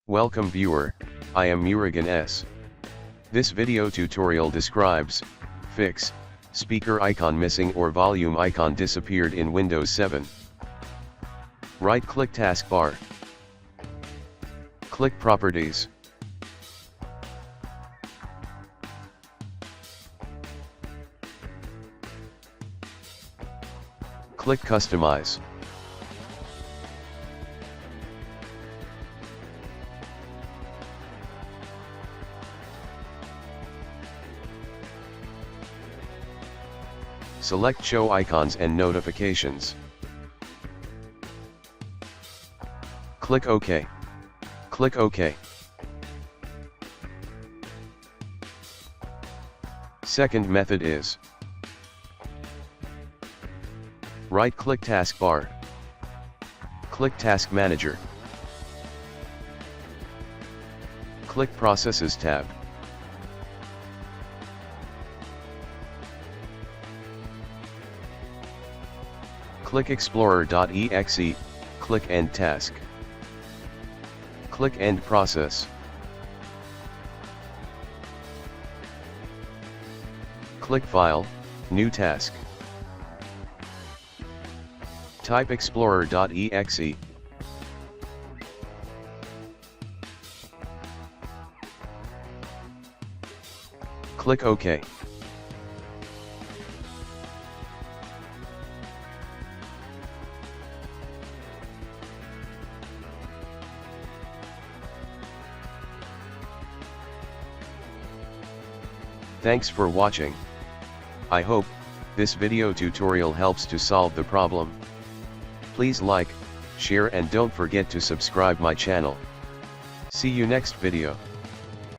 Welcome viewer, I am Murugan S. This video tutorial describes, fix, speaker icon missing or volume icon disappeared in Windows 7. Right-click taskbar. Click Properties. Click Customize. Select Show Icons and Notifications. Click OK. Click OK. Second method is right-click taskbar. Click Task Manager. Click Processes tab. Click Explorer.exe, click End Task. Click End Process. Click File, New Task. Type Explorer.exe. Click OK. Thanks for watching. I hope this video tutorial helps to solve the problem. Please like, share and don't forget to subscribe my channel. See you next video.